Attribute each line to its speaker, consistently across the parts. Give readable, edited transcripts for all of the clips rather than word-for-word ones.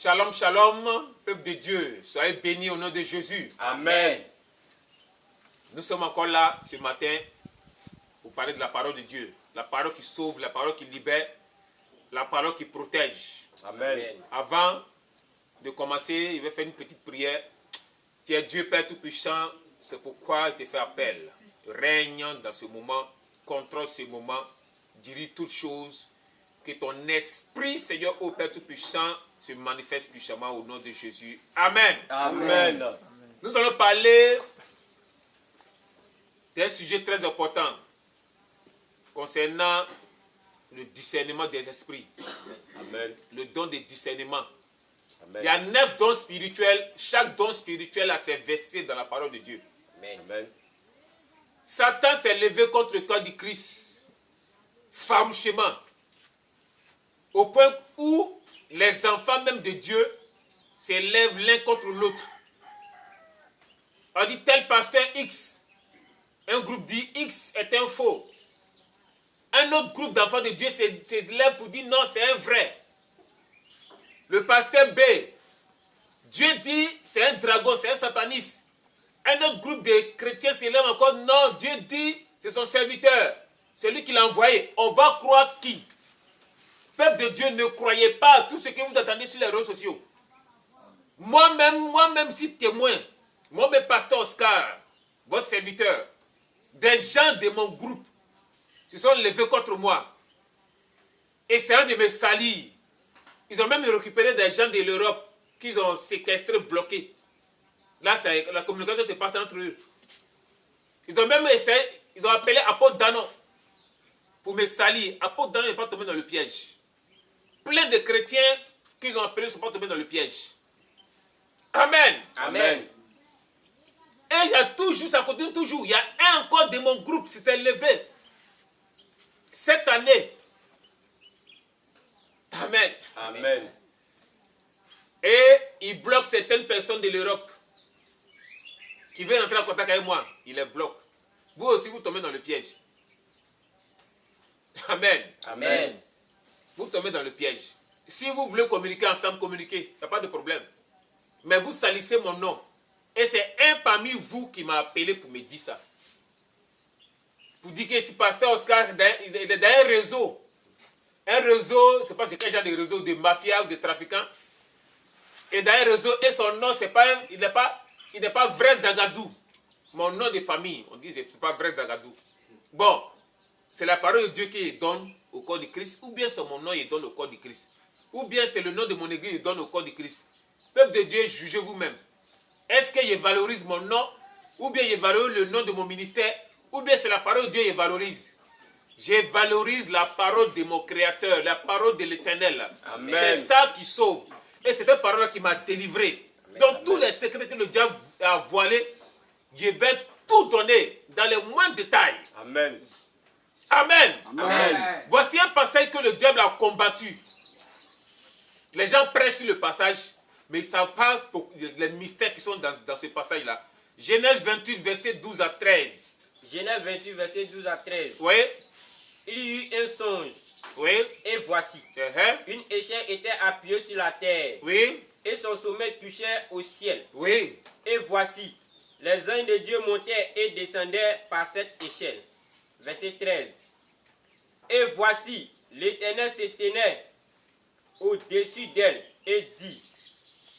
Speaker 1: Shalom, shalom, peuple de Dieu. Soyez bénis au nom de Jésus.
Speaker 2: Amen.
Speaker 1: Nous sommes encore là ce matin pour parler de la parole de Dieu. La parole qui sauve, la parole qui libère, la parole qui protège.
Speaker 2: Amen.
Speaker 1: Avant de commencer, il va faire une petite prière. Tu es Dieu Père Tout-Puissant, c'est pourquoi il te fait appel. Règne dans ce moment, contrôle ce moment, dirige toutes choses. Que ton esprit, Seigneur, ô Père Tout-Puissant, se manifeste puissamment au nom de Jésus. Amen.
Speaker 2: Amen.
Speaker 1: Nous allons parler d'un sujet très important concernant le discernement des esprits.
Speaker 2: Amen.
Speaker 1: Le don de discernement.
Speaker 2: Amen.
Speaker 1: Il y a 9 dons spirituels. Chaque don spirituel a ses versets dans la parole de Dieu.
Speaker 2: Amen.
Speaker 1: Satan s'est levé contre le corps du Christ farouchement. Au point où les enfants même de Dieu s'élèvent l'un contre l'autre. On dit tel pasteur X. Un groupe dit X est un faux. Un autre groupe d'enfants de Dieu s'élève pour dire non, c'est un vrai. Le pasteur B. Dieu dit c'est un dragon, c'est un sataniste. Un autre groupe de chrétiens s'élève encore. Non, Dieu dit c'est son serviteur. C'est lui qui l'a envoyé. On va croire qui? Peuple de Dieu, ne croyez pas tout ce que vous attendez sur les réseaux sociaux. Moi-même, si témoin, moi-même, pasteur Oscar, votre serviteur, des gens de mon groupe se sont levés contre moi. Et c'est un de mes salis. Ils ont même récupéré des gens de l'Europe qu'ils ont séquestrés, bloqués. Là, la communication se passe entre eux. Ils ont même essayé, ils ont appelé apôtre Danon pour me salir. Apôtre Danon n'est pas tombé dans le piège. Plein de chrétiens qu'ils ont appelés ne sont pas tombés dans le piège. Amen.
Speaker 2: Amen.
Speaker 1: Et il y a toujours, ça continue toujours. Il y a un encore de mon groupe qui s'est levé cette année. Amen.
Speaker 2: Amen.
Speaker 1: Et il bloque certaines personnes de l'Europe qui veulent entrer en contact avec moi. Il les bloque. Vous aussi, vous tombez dans le piège. Amen.
Speaker 2: Amen.
Speaker 1: Vous tombez dans le piège. Si vous voulez communiquer ensemble, communiquez. Il n'y a pas de problème. Mais vous salissez mon nom. Et c'est un parmi vous qui m'a appelé pour me dire ça. Pour dire que si pasteur Oscar il est dans un réseau. Un réseau, c'est pas quel genre de réseau, de mafia ou de trafiquants. Et dans un réseau, et son nom, c'est pas, il n'est pas vrai Zagadou. Mon nom de famille, on dit c'est pas vrai Zagadou. Bon, c'est la parole de Dieu qui donne au corps de Christ, ou bien c'est mon nom qui donne au corps de Christ. Ou bien c'est le nom de mon église qui donne au corps de Christ. Peuple de Dieu, jugez vous-même. Est-ce que je valorise mon nom, ou bien je valorise le nom de mon ministère, ou bien c'est la parole de Dieu que je valorise? Je valorise la parole de mon Créateur, la parole de l'Éternel. C'est ça qui sauve. Et c'est cette parole qui m'a délivré. Donc tous les secrets que le diable a voilés, je vais tout donner dans les moindres détails.
Speaker 2: Amen.
Speaker 1: Amen.
Speaker 2: Amen.
Speaker 1: Voici un passage que le diable a combattu. Les gens prêchent sur le passage, mais ils ne savent pas les mystères qui sont dans ce passage-là. Genèse 28, verset 12 à 13.
Speaker 3: Genèse 28, verset 12 à 13.
Speaker 1: Oui.
Speaker 3: Il y eut un songe.
Speaker 1: Oui.
Speaker 3: Et voici, une échelle était appuyée sur la terre.
Speaker 1: Oui.
Speaker 3: Et son sommet touchait au ciel.
Speaker 1: Oui.
Speaker 3: Et voici, les anges de Dieu montaient et descendaient par cette échelle. Verset 13. Et voici, l'Éternel se tenait au-dessus d'elle et dit,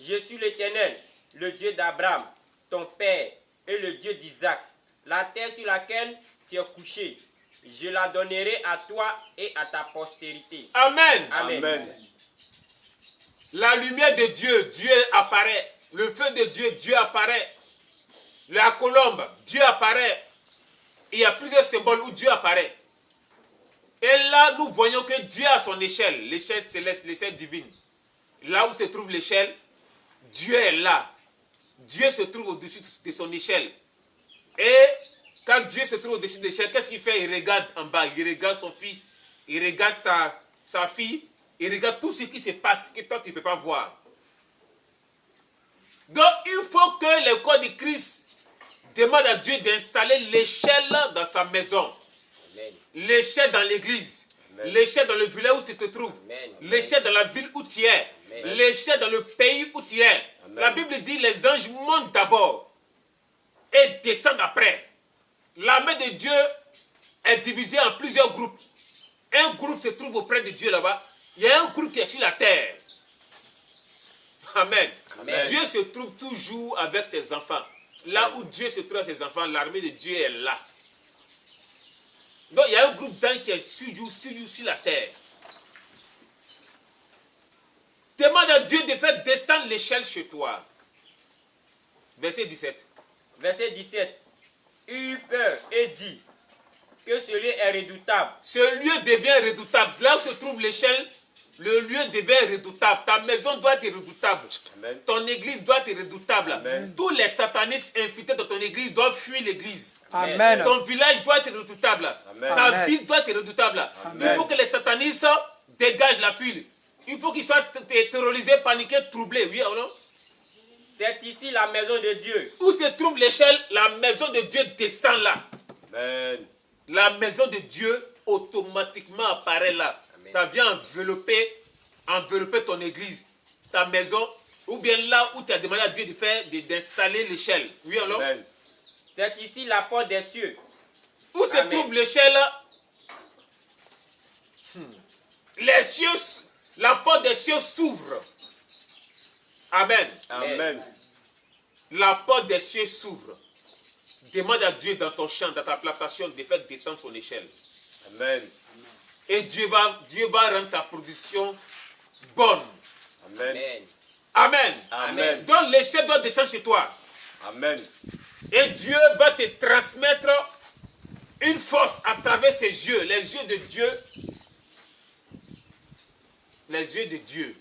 Speaker 3: je suis l'Éternel, le Dieu d'Abraham, ton père, et le Dieu d'Isaac. La terre sur laquelle tu es couché, je la donnerai à toi et à ta postérité.
Speaker 1: Amen.
Speaker 3: Amen.
Speaker 2: Amen.
Speaker 1: La lumière de Dieu, Dieu apparaît. Le feu de Dieu, Dieu apparaît. La colombe, Dieu apparaît. Il y a plusieurs symboles où Dieu apparaît. Et là, nous voyons que Dieu a son échelle, l'échelle céleste, l'échelle divine. Là où se trouve l'échelle, Dieu est là. Dieu se trouve au-dessus de son échelle. Et quand Dieu se trouve au-dessus de l'échelle, qu'est-ce qu'il fait? Il regarde en bas, il regarde son fils, il regarde sa fille, il regarde tout ce qui se passe que toi tu ne peux pas voir. Donc il faut que le corps de Christ demande à Dieu d'installer l'échelle dans sa maison. L'échelle dans l'église. L'échelle dans le village où tu te trouves. L'échelle dans la ville où tu es. l'échelle dans le pays où tu es.
Speaker 2: Amen.
Speaker 1: La Bible dit les anges montent d'abord et descendent après. L'armée de Dieu est divisée en plusieurs groupes. Un groupe se trouve auprès de Dieu là-bas. Il y a un groupe qui est sur la terre. Amen.
Speaker 3: Amen.
Speaker 1: Dieu se trouve toujours avec ses enfants. Là où Dieu se trouve avec ses enfants, l'armée de Dieu est là. Donc il y a un groupe d'anges qui est sur la terre. Demande à Dieu de faire descendre l'échelle chez toi. Verset 17.
Speaker 3: Verset 17. Il eut peur et dit que ce lieu est redoutable.
Speaker 1: Ce lieu devient redoutable. Là où se trouve l'échelle, le lieu devient redoutable. Ta maison doit être redoutable.
Speaker 2: Amen.
Speaker 1: Ton église doit être redoutable.
Speaker 2: Amen.
Speaker 1: Tous les satanistes infiltrés dans ton église doivent fuir l'église.
Speaker 4: Amen.
Speaker 1: Ton village doit être redoutable.
Speaker 2: Amen.
Speaker 1: Ta
Speaker 4: Amen.
Speaker 1: ville doit être redoutable.
Speaker 2: Amen.
Speaker 1: Il faut que les satanistes dégagent la file. Il faut qu'ils soient terrorisés, paniqués, troublés. Oui ou non?
Speaker 3: C'est ici la maison de Dieu.
Speaker 1: Où se trouve l'échelle? La maison de Dieu descend là.
Speaker 2: Amen.
Speaker 1: La maison de Dieu automatiquement apparaît là.
Speaker 3: Amen.
Speaker 1: Ça vient envelopper ton église, ta maison, ou bien là où tu as demandé à Dieu d'installer l'échelle. Oui alors?
Speaker 2: Amen.
Speaker 3: C'est ici la porte des cieux.
Speaker 1: Où se
Speaker 3: Amen.
Speaker 1: trouve l'échelle? Les cieux, la porte des cieux s'ouvre. Amen.
Speaker 2: Amen.
Speaker 1: La porte des cieux s'ouvre. Demande à Dieu dans ton champ, dans ta plantation, de faire descendre son échelle.
Speaker 2: Amen.
Speaker 1: Et Dieu va rendre ta production bonne.
Speaker 2: Amen.
Speaker 3: Amen.
Speaker 1: Amen.
Speaker 2: Amen.
Speaker 1: Donc l'échelle doit descendre chez toi.
Speaker 2: Amen.
Speaker 1: Et Dieu va te transmettre une force à travers ses yeux. Les yeux de Dieu. Les yeux de Dieu.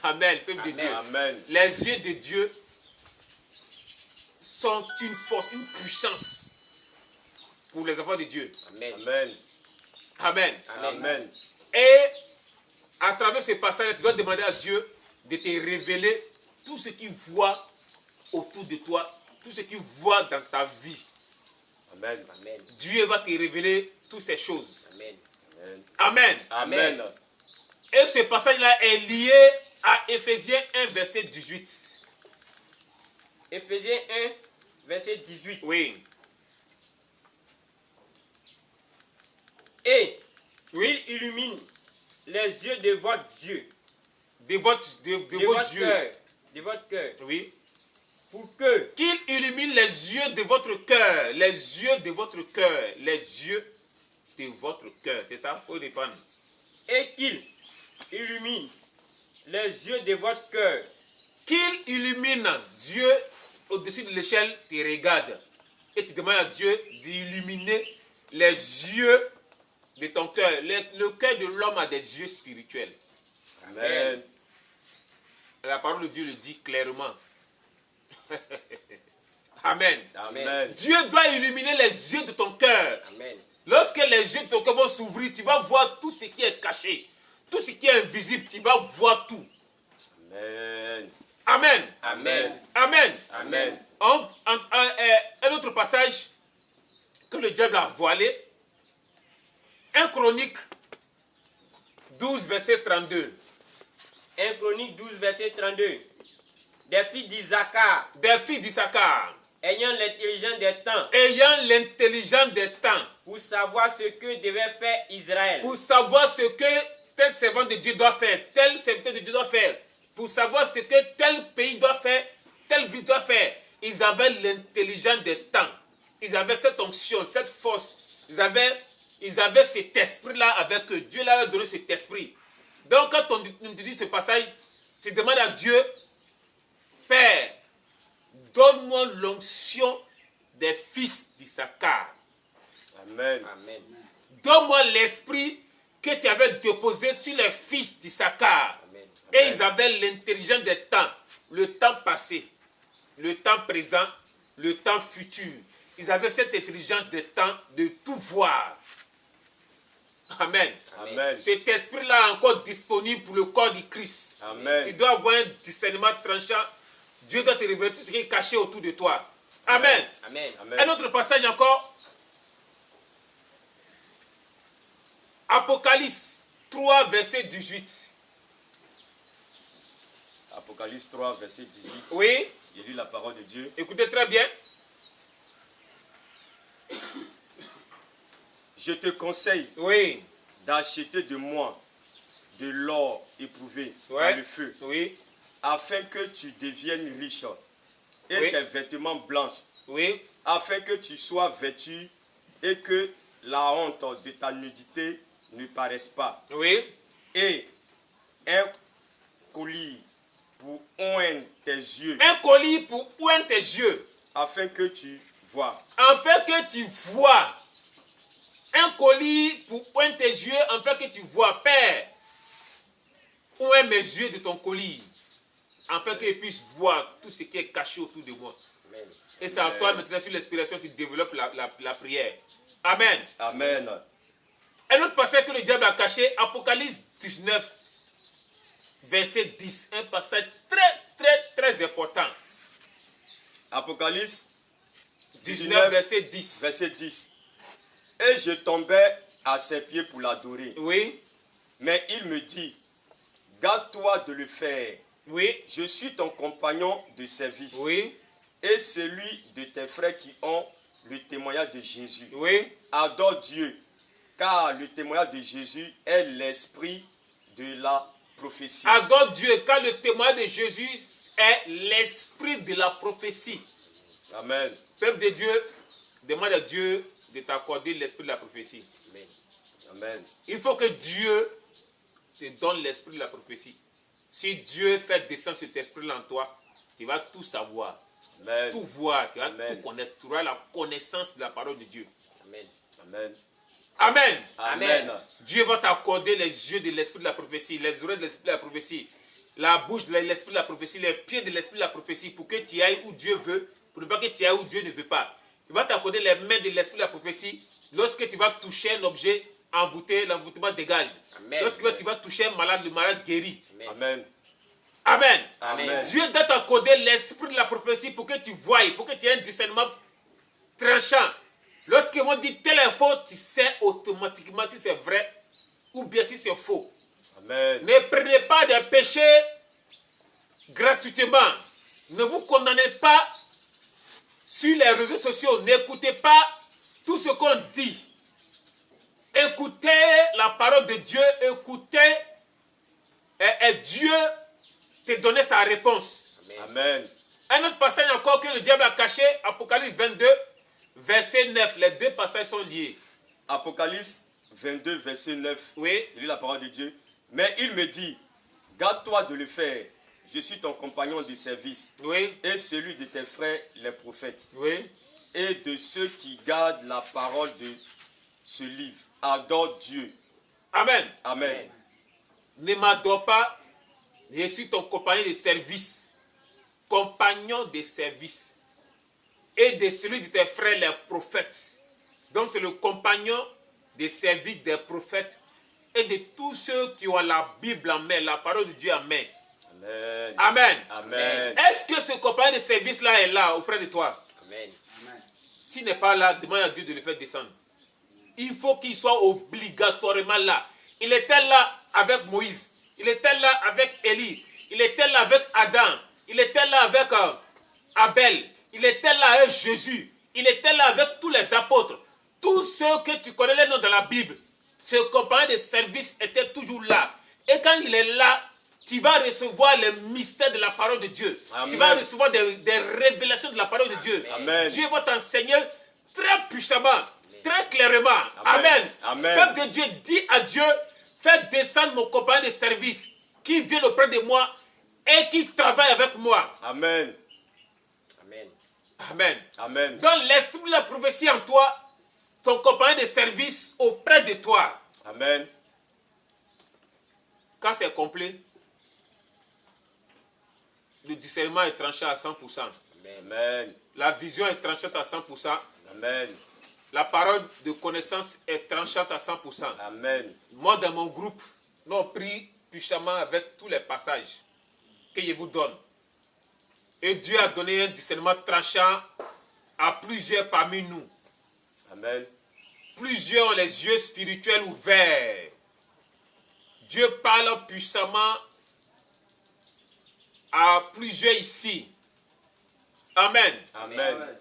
Speaker 1: Amen. Peuple de Dieu.
Speaker 2: Amen.
Speaker 1: Les yeux de Dieu sont une force, une puissance pour les enfants de Dieu.
Speaker 3: Amen.
Speaker 2: Amen.
Speaker 1: Amen.
Speaker 2: Amen.
Speaker 1: Et à travers ce passage, tu dois demander à Dieu de te révéler tout ce qu'il voit autour de toi, tout ce qu'il voit dans ta vie.
Speaker 2: Amen.
Speaker 3: Amen.
Speaker 1: Dieu va te révéler toutes ces choses.
Speaker 3: Amen.
Speaker 1: Amen.
Speaker 2: Amen.
Speaker 1: Et ce passage-là est lié à Éphésiens 1, verset 18.
Speaker 3: Éphésiens 1, verset 18.
Speaker 1: Oui.
Speaker 3: Et
Speaker 1: Oui.
Speaker 3: il illumine les yeux de votre Dieu,
Speaker 1: De vos yeux.
Speaker 3: cœur, de votre cœur,
Speaker 1: Oui.
Speaker 3: pour que
Speaker 1: Qu'il illumine les yeux de votre cœur. Les yeux de votre cœur. Les yeux de votre cœur. C'est ça? Il faut défendre.
Speaker 3: et qu'il illumine les yeux de votre cœur,
Speaker 1: Qu'il illumine Dieu au-dessus de l'échelle, tu regardes. Et tu demandes à Dieu d'illuminer les yeux de ton cœur. Le cœur de l'homme a des yeux spirituels.
Speaker 2: Amen.
Speaker 1: La parole de Dieu le dit clairement. Amen.
Speaker 2: Amen.
Speaker 1: Dieu doit illuminer les yeux de ton cœur.
Speaker 3: Amen.
Speaker 1: Lorsque les yeux de ton cœur vont s'ouvrir, tu vas voir tout ce qui est caché. Tout ce qui est invisible, tu vas voir tout.
Speaker 2: Amen.
Speaker 1: Amen.
Speaker 3: Amen.
Speaker 1: Amen.
Speaker 2: Amen.
Speaker 1: Un autre passage que le diable a voilé. 1 Chronique 12, verset 32.
Speaker 3: 1 Chronique 12, verset 32. Des filles d'Isaacar,
Speaker 1: Des filles d'Issachar,
Speaker 3: ayant l'intelligence des temps,
Speaker 1: ayant l'intelligence des temps,
Speaker 3: pour savoir ce que devait faire Israël.
Speaker 1: pour savoir ce que tel servant de Dieu doit faire, tel serviteur de Dieu doit faire, pour savoir ce que tel pays doit faire, telle ville doit faire. Ils avaient l'intelligence des temps. Ils avaient cette onction, cette force. Ils avaient cet esprit-là avec eux. Dieu leur a donné cet esprit. Donc quand on te dit ce passage, tu demandes à Dieu, Père, donne-moi l'onction des fils d'Issachar.
Speaker 2: Amen.
Speaker 3: Amen.
Speaker 1: Donne-moi l'esprit que tu avais déposé sur les fils d'Issachar.
Speaker 3: Amen.
Speaker 1: Et ils avaient l'intelligence des temps, le temps passé, le temps présent, le temps futur. Ils avaient cette intelligence des temps de tout voir. Amen.
Speaker 2: Amen.
Speaker 1: Cet esprit-là est encore disponible pour le corps du Christ.
Speaker 2: Amen.
Speaker 1: Tu dois avoir un discernement tranchant. Dieu doit te révéler tout ce qui est caché autour de toi. Amen.
Speaker 3: Amen.
Speaker 2: Amen.
Speaker 1: Un autre passage encore. Apocalypse 3, verset 18.
Speaker 2: Apocalypse 3, verset 18.
Speaker 1: Oui,
Speaker 2: Il lit la parole de Dieu.
Speaker 1: écoutez très bien.
Speaker 2: Je te conseille
Speaker 1: Oui,
Speaker 2: d'acheter de moi de l'or éprouvé
Speaker 1: ouais.
Speaker 2: par le feu,
Speaker 1: Oui,
Speaker 2: afin que tu deviennes riche et
Speaker 1: Oui.
Speaker 2: tes vêtements blanches,
Speaker 1: oui,
Speaker 2: afin que tu sois vêtu et que la honte de ta nudité ne paraisse pas.
Speaker 1: oui,
Speaker 2: Et un colis pour oindre tes yeux,
Speaker 1: un colis pour oindre tes yeux,
Speaker 2: afin que tu vois.
Speaker 1: afin que tu vois. Un colis pour oindre tes yeux, afin que tu vois. Père, oindre mes yeux de ton colis, afin qu'ils puissent voir tout ce qui est caché autour de moi.
Speaker 3: Amen.
Speaker 1: Et c'est à toi maintenant, sur l'inspiration, tu développes la prière. Amen.
Speaker 2: Amen.
Speaker 1: Un autre passage que le diable a caché, Apocalypse 19, verset 10. Un passage très important.
Speaker 2: Apocalypse
Speaker 1: 19, verset 10.
Speaker 2: verset 10. Et je tombais à ses pieds pour l'adorer.
Speaker 1: Oui,
Speaker 2: Mais il me dit, garde-toi de le faire.
Speaker 1: oui,
Speaker 2: Je suis ton compagnon de service
Speaker 1: oui,
Speaker 2: et celui de tes frères qui ont le témoignage de Jésus.
Speaker 1: oui.
Speaker 2: Adore Dieu, car le témoignage de Jésus est l'esprit de la prophétie.
Speaker 1: Adore Dieu, car le témoignage de Jésus est l'esprit de la prophétie.
Speaker 2: Amen.
Speaker 1: Peuple de Dieu, demande à Dieu de t'accorder l'esprit de la prophétie.
Speaker 3: Amen.
Speaker 2: Amen.
Speaker 1: Il faut que Dieu te donne l'esprit de la prophétie. Si Dieu fait descendre cet esprit-là en toi, tu vas tout savoir,
Speaker 2: Amen.
Speaker 1: tout voir, tu vas
Speaker 2: Amen.
Speaker 1: tout connaître. Tu auras la connaissance de la parole de Dieu.
Speaker 3: Amen.
Speaker 2: Amen.
Speaker 1: Amen.
Speaker 2: Amen.
Speaker 1: Dieu va t'accorder les yeux de l'esprit de la prophétie, les oreilles de l'esprit de la prophétie, la bouche de l'esprit de la prophétie, les pieds de l'esprit de la prophétie, pour que tu ailles où Dieu veut, pour ne pas que tu ailles où Dieu ne veut pas. Il va t'accorder les mains de l'esprit de la prophétie. Lorsque tu vas toucher un objet envoûté, l'envoûtement dégage.
Speaker 3: Amen.
Speaker 1: Lorsque tu vas toucher un malade, le malade guérit.
Speaker 2: Amen.
Speaker 1: Amen.
Speaker 2: Amen.
Speaker 1: Dieu doit t'accorder l'esprit de la prophétie pour que tu voies, pour que tu aies un discernement tranchant. Lorsqu'ils vont dire telle info, tu sais automatiquement si c'est vrai ou bien si c'est faux.
Speaker 2: Amen.
Speaker 1: Ne prenez pas des péchés gratuitement. Ne vous condamnez pas sur les réseaux sociaux. N'écoutez pas tout ce qu'on dit. Écoutez la parole de Dieu. Écoutez et Dieu te donner sa réponse.
Speaker 2: Amen.
Speaker 1: Un autre passage encore que le diable a caché, Apocalypse 22, verset 9. Les deux passages sont liés.
Speaker 2: Apocalypse 22, verset 9.
Speaker 1: Oui,
Speaker 2: Il lit la parole de Dieu. Mais il me dit, garde-toi de le faire. Je suis ton compagnon de service
Speaker 1: oui,
Speaker 2: et celui de tes frères les prophètes
Speaker 1: oui.
Speaker 2: et de ceux qui gardent la parole de ce livre. Adore Dieu.
Speaker 1: Amen.
Speaker 2: Amen.
Speaker 1: Ne m'adore pas. Je suis ton compagnon de service. Compagnon de service. Et de celui de tes frères les prophètes. Donc c'est le compagnon de service des prophètes et de tous ceux qui ont la Bible en main, la parole de Dieu en main.
Speaker 2: Amen.
Speaker 1: Amen.
Speaker 2: Amen.
Speaker 1: Est-ce que ce compagnon de service-là est là auprès de toi?
Speaker 3: Amen.
Speaker 1: S'il n'est pas là, demande à Dieu de le faire descendre. Il faut qu'il soit obligatoirement là. Il était là avec Moïse. Il était là avec Élie. Il était là avec Adam. Il était là avec Abel. Il était là avec Jésus. Il était là avec tous les apôtres. Tous ceux que tu connais les noms dans la Bible. Ce compagnon de service était toujours là. Et quand il est là, tu vas recevoir les mystères de la parole de Dieu.
Speaker 2: Amen.
Speaker 1: Tu vas recevoir des révélations de la parole de Dieu.
Speaker 2: Amen.
Speaker 1: Dieu va t'enseigner très puissamment, très clairement.
Speaker 2: Amen.
Speaker 1: Amen.
Speaker 2: Amen.
Speaker 1: Peuple de Dieu, dis à Dieu, fais descendre mon compagnon de service qui vient auprès de moi et qui travaille avec moi.
Speaker 2: Amen.
Speaker 3: Amen.
Speaker 1: Amen.
Speaker 2: Amen.
Speaker 1: Dans l'esprit de la prophétie en toi, ton compagnon de service auprès de toi.
Speaker 2: Amen.
Speaker 1: Quand c'est complet, le discernement est tranché à 100%.
Speaker 2: Amen.
Speaker 1: La vision est tranchante à 100%.
Speaker 2: Amen.
Speaker 1: La parole de connaissance est tranchante à 100%.
Speaker 2: Amen.
Speaker 1: Moi, dans mon groupe, nous avons pris puissamment avec tous les passages que je vous donne. Et Dieu a donné un discernement tranchant à plusieurs parmi nous.
Speaker 2: Amen.
Speaker 1: Plusieurs ont les yeux spirituels ouverts. Dieu parle puissamment à plusieurs ici. Amen.
Speaker 2: Amen.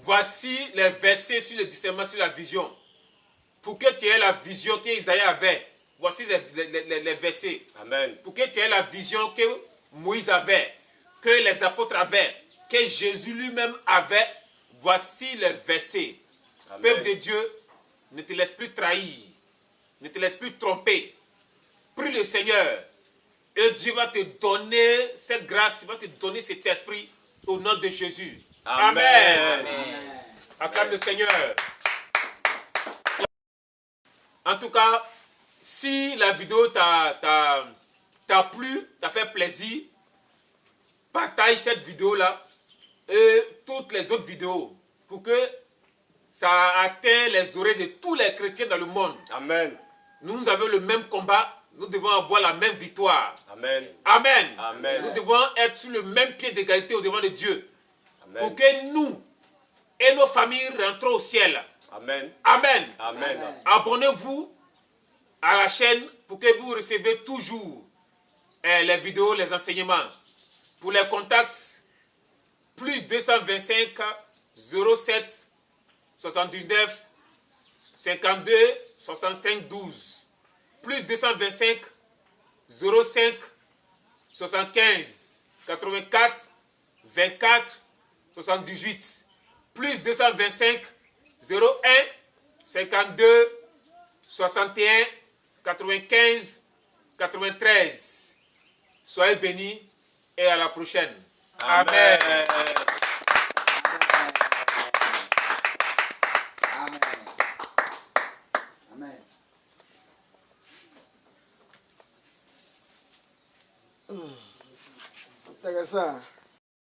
Speaker 1: Voici les versets sur le discernement, sur la vision. Pour que tu aies la vision qu'Isaïe avait. Voici les versets.
Speaker 2: Amen.
Speaker 1: Pour que tu aies la vision que Moïse avait, que les apôtres avaient, que Jésus lui-même avait. Voici les versets.
Speaker 2: Amen.
Speaker 1: Peuple de Dieu, ne te laisse plus trahir. Ne te laisse plus tromper. Prie le Seigneur. Et Dieu va te donner cette grâce, il va te donner cet esprit au nom de Jésus. Amen.
Speaker 3: Amen.
Speaker 1: Acclame le Seigneur. En tout cas, si la vidéo t'a plu, t'a fait plaisir, partage cette vidéo-là et toutes les autres vidéos pour que ça atteigne les oreilles de tous les chrétiens dans le monde.
Speaker 2: Amen.
Speaker 1: Nous avons le même combat, nous devons avoir la même victoire.
Speaker 2: Amen.
Speaker 1: Amen.
Speaker 2: Amen.
Speaker 1: Nous devons être sur le même pied d'égalité au devant de Dieu.
Speaker 2: Amen.
Speaker 1: Pour que nous et nos familles rentrons au ciel.
Speaker 2: Amen.
Speaker 1: Amen.
Speaker 2: Amen.
Speaker 1: Abonnez-vous à la chaîne pour que vous recevez toujours les vidéos, les enseignements. Pour les contacts, plus 225 07 79 52 65 12. Plus 225 05 75 84 24 78. Plus 225 01 52 61 95 93. Soyez bénis et à la prochaine. Amen.
Speaker 4: Amen. Intéressant.